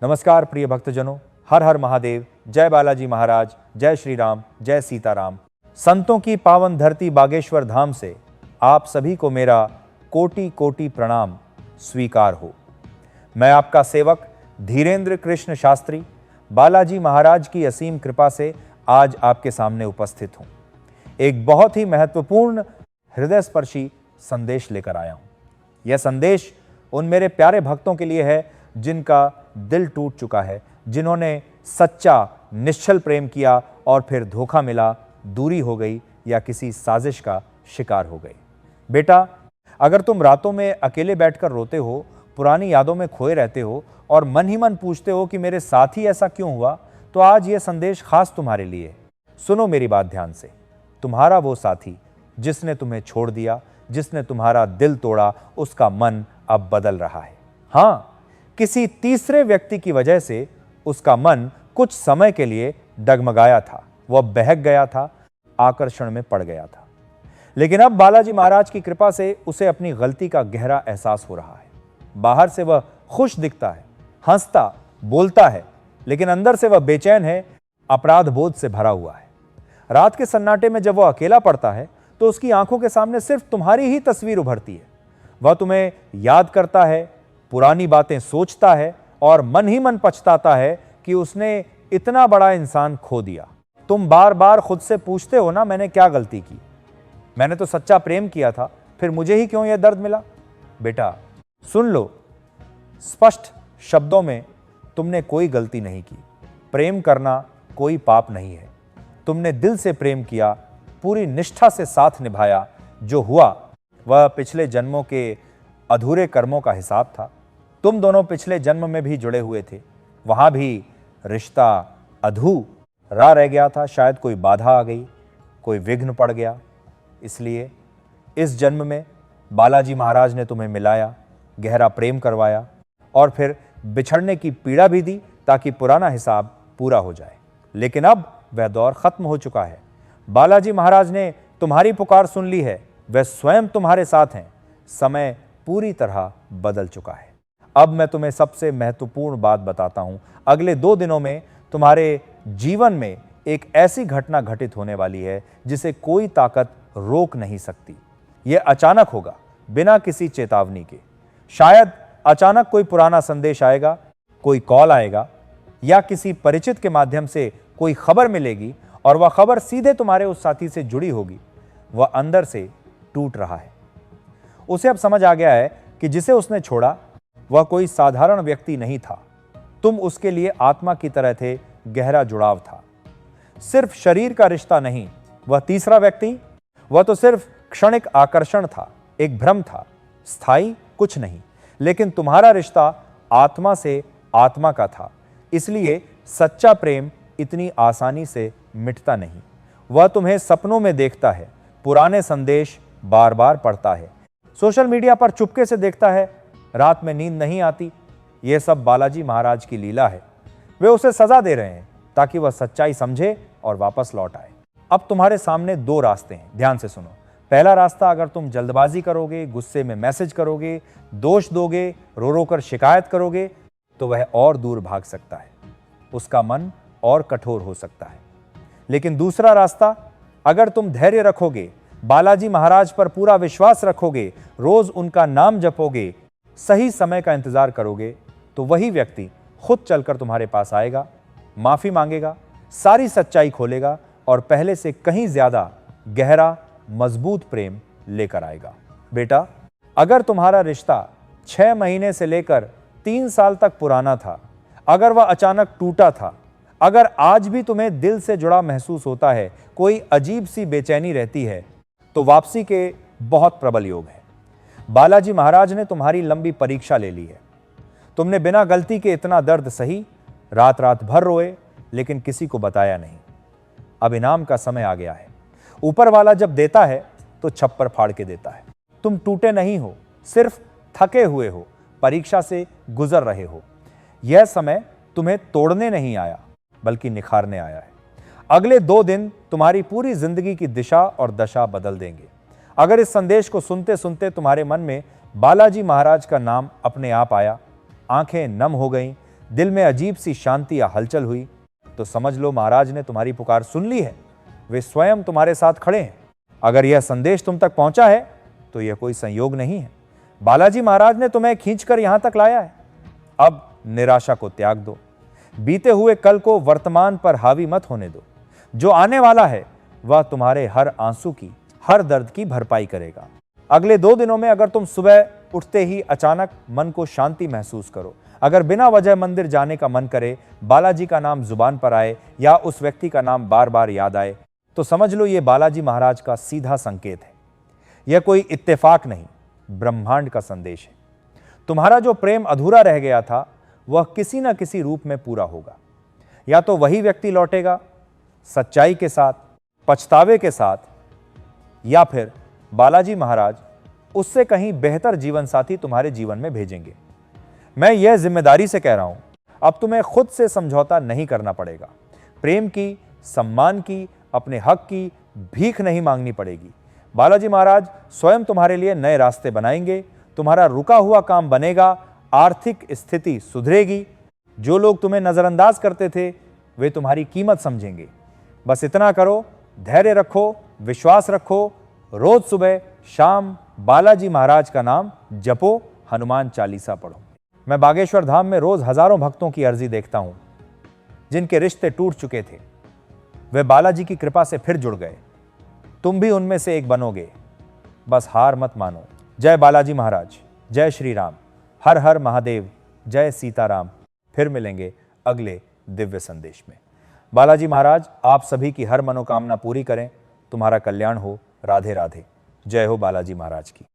नमस्कार प्रिय भक्तजनों, हर हर महादेव, जय बालाजी महाराज, जय श्री राम, जय सीताराम। संतों की पावन धरती बागेश्वर धाम से आप सभी को मेरा कोटि कोटि प्रणाम स्वीकार हो। मैं आपका सेवक धीरेन्द्र कृष्ण शास्त्री बालाजी महाराज की असीम कृपा से आज आपके सामने उपस्थित हूं। एक बहुत ही महत्वपूर्ण हृदयस्पर्शी संदेश लेकर आया हूं। यह संदेश उन मेरे प्यारे भक्तों के लिए है जिनका दिल टूट चुका है, जिन्होंने सच्चा निश्चल प्रेम किया और फिर धोखा मिला, दूरी हो गई या किसी साजिश का शिकार हो गए। बेटा, अगर तुम रातों में अकेले बैठकर रोते हो, पुरानी यादों में खोए रहते हो और मन ही मन पूछते हो कि मेरे साथ ही ऐसा क्यों हुआ, तो आज यह संदेश खास तुम्हारे लिए है। सुनो मेरी बात ध्यान से। तुम्हारा वो साथी जिसने तुम्हें छोड़ दिया, जिसने तुम्हारा दिल तोड़ा, उसका मन अब बदल रहा है। हाँ, किसी तीसरे व्यक्ति की वजह से उसका मन कुछ समय के लिए डगमगाया था, वह बहक गया था, आकर्षण में पड़ गया था। लेकिन अब बालाजी महाराज की कृपा से उसे अपनी गलती का गहरा एहसास हो रहा है। बाहर से वह खुश दिखता है, हंसता, बोलता है, लेकिन अंदर से वह बेचैन है, अपराध बोध से भरा हुआ है। रात के सन्नाटे में जब वह अकेला पड़ता है तो उसकी आंखों के सामने सिर्फ तुम्हारी ही तस्वीर उभरती है। वह तुम्हें याद करता है, पुरानी बातें सोचता है और मन ही मन पछताता है कि उसने इतना बड़ा इंसान खो दिया। तुम बार बार खुद से पूछते हो ना, मैंने क्या गलती की? मैंने तो सच्चा प्रेम किया था, फिर मुझे ही क्यों यह दर्द मिला? बेटा सुन लो, स्पष्ट शब्दों में तुमने कोई गलती नहीं की। प्रेम करना कोई पाप नहीं है। तुमने दिल से प्रेम किया, पूरी निष्ठा से साथ निभाया। जो हुआ वह पिछले जन्मों के अधूरे कर्मों का हिसाब था। तुम दोनों पिछले जन्म में भी जुड़े हुए थे, वहां भी रिश्ता अधूरा रह गया था। शायद कोई बाधा आ गई, कोई विघ्न पड़ गया, इसलिए इस जन्म में बालाजी महाराज ने तुम्हें मिलाया, गहरा प्रेम करवाया और फिर बिछड़ने की पीड़ा भी दी ताकि पुराना हिसाब पूरा हो जाए। लेकिन अब वह दौर खत्म हो चुका है। बालाजी महाराज ने तुम्हारी पुकार सुन ली है, वह स्वयं तुम्हारे साथ हैं। समय पूरी तरह बदल चुका है। अब मैं तुम्हें सबसे महत्वपूर्ण बात बताता हूं। अगले 2 दिनों में तुम्हारे जीवन में एक ऐसी घटना घटित होने वाली है जिसे कोई ताकत रोक नहीं सकती। यह अचानक होगा, बिना किसी चेतावनी के। शायद अचानक कोई पुराना संदेश आएगा, कोई कॉल आएगा या किसी परिचित के माध्यम से कोई खबर मिलेगी और वह खबर सीधे तुम्हारे उस साथी से जुड़ी होगी। वह अंदर से टूट रहा है। उसे अब समझ आ गया है कि जिसे उसने छोड़ा वह कोई साधारण व्यक्ति नहीं था। तुम उसके लिए आत्मा की तरह थे, गहरा जुड़ाव था। सिर्फ शरीर का रिश्ता नहीं, वह तीसरा व्यक्ति, वह तो सिर्फ क्षणिक आकर्षण था, एक भ्रम था, स्थायी कुछ नहीं। लेकिन तुम्हारा रिश्ता आत्मा से आत्मा का था। इसलिए सच्चा प्रेम इतनी आसानी से मिटता नहीं। वह तुम्हें सपनों में देखता है, पुराने संदेश बार बार पढ़ता है, सोशल मीडिया पर चुपके से देखता है, रात में नींद नहीं आती। यह सब बालाजी महाराज की लीला है। वे उसे सजा दे रहे हैं ताकि वह सच्चाई समझे और वापस लौट आए। अब तुम्हारे सामने 2 रास्ते हैं, ध्यान से सुनो। पहला रास्ता, अगर तुम जल्दबाजी करोगे, गुस्से में मैसेज करोगे, दोष दोगे, रो रो कर शिकायत करोगे, तो वह और दूर भाग सकता है, उसका मन और कठोर हो सकता है। लेकिन दूसरा रास्ता, अगर तुम धैर्य रखोगे, बालाजी महाराज पर पूरा विश्वास रखोगे, रोज उनका नाम जपोगे, सही समय का इंतजार करोगे, तो वही व्यक्ति खुद चलकर तुम्हारे पास आएगा, माफी मांगेगा, सारी सच्चाई खोलेगा और पहले से कहीं ज्यादा गहरा मजबूत प्रेम लेकर आएगा। बेटा, अगर तुम्हारा रिश्ता 6 महीने से लेकर 3 साल तक पुराना था, अगर वह अचानक टूटा था, अगर आज भी तुम्हें दिल से जुड़ा महसूस होता है, कोई अजीब सी बेचैनी रहती है, तो वापसी के बहुत प्रबल योग है। बालाजी महाराज ने तुम्हारी लंबी परीक्षा ले ली है। तुमने बिना गलती के इतना दर्द सही, रात रात भर रोए, लेकिन किसी को बताया नहीं। अब इनाम का समय आ गया है। ऊपर वाला जब देता है तो छप्पर फाड़ के देता है। तुम टूटे नहीं हो, सिर्फ थके हुए हो, परीक्षा से गुजर रहे हो। यह समय तुम्हें तोड़ने नहीं आया, बल्कि निखारने आया है। अगले 2 दिन तुम्हारी पूरी जिंदगी की दिशा और दशा बदल देंगे। अगर इस संदेश को सुनते सुनते तुम्हारे मन में बालाजी महाराज का नाम अपने आप आया, आंखें नम हो गईं, दिल में अजीब सी शांति या हलचल हुई तो समझ लो महाराज ने तुम्हारी पुकार सुन ली है। वे स्वयं तुम्हारे साथ खड़े हैं। अगर यह संदेश तुम तक पहुंचा है तो यह कोई संयोग नहीं है। बालाजी महाराज ने तुम्हें खींचकर यहां तक लाया है। अब निराशा को त्याग दो। बीते हुए कल को वर्तमान पर हावी मत होने दो। जो आने वाला है वह तुम्हारे हर आंसू की, हर दर्द की भरपाई करेगा। अगले 2 दिनों में अगर तुम सुबह उठते ही अचानक मन को शांति महसूस करो, अगर बिना वजह मंदिर जाने का मन करे, बालाजी का नाम जुबान पर आए या उस व्यक्ति का नाम बार बार याद आए, तो समझ लो ये बालाजी महाराज का सीधा संकेत है। यह कोई इत्तेफाक नहीं, ब्रह्मांड का संदेश है। तुम्हारा जो प्रेम अधूरा रह गया था वह किसी न किसी रूप में पूरा होगा। या तो वही व्यक्ति लौटेगा सच्चाई के साथ, पछतावे के साथ, या फिर बालाजी महाराज उससे कहीं बेहतर जीवन साथी तुम्हारे जीवन में भेजेंगे। मैं यह जिम्मेदारी से कह रहा हूं, अब तुम्हें खुद से समझौता नहीं करना पड़ेगा। प्रेम की, सम्मान की, अपने हक की भीख नहीं मांगनी पड़ेगी। बालाजी महाराज स्वयं तुम्हारे लिए नए रास्ते बनाएंगे। तुम्हारा रुका हुआ काम बनेगा, आर्थिक स्थिति सुधरेगी। जो लोग तुम्हें नजरअंदाज करते थे वे तुम्हारी कीमत समझेंगे। बस इतना करो, धैर्य रखो, विश्वास रखो। रोज सुबह शाम बालाजी महाराज का नाम जपो, हनुमान चालीसा पढ़ो। मैं बागेश्वर धाम में रोज हजारों भक्तों की अर्जी देखता हूं जिनके रिश्ते टूट चुके थे। वे बालाजी की कृपा से फिर जुड़ गए। तुम भी उनमें से एक बनोगे। बस हार मत मानो। जय बालाजी महाराज, जय श्री राम, हर हर महादेव, जय सीताराम। फिर मिलेंगे अगले दिव्य संदेश में। बालाजी महाराज आप सभी की हर मनोकामना पूरी करें। तुम्हारा कल्याण हो। राधे राधे। जय हो बालाजी महाराज की।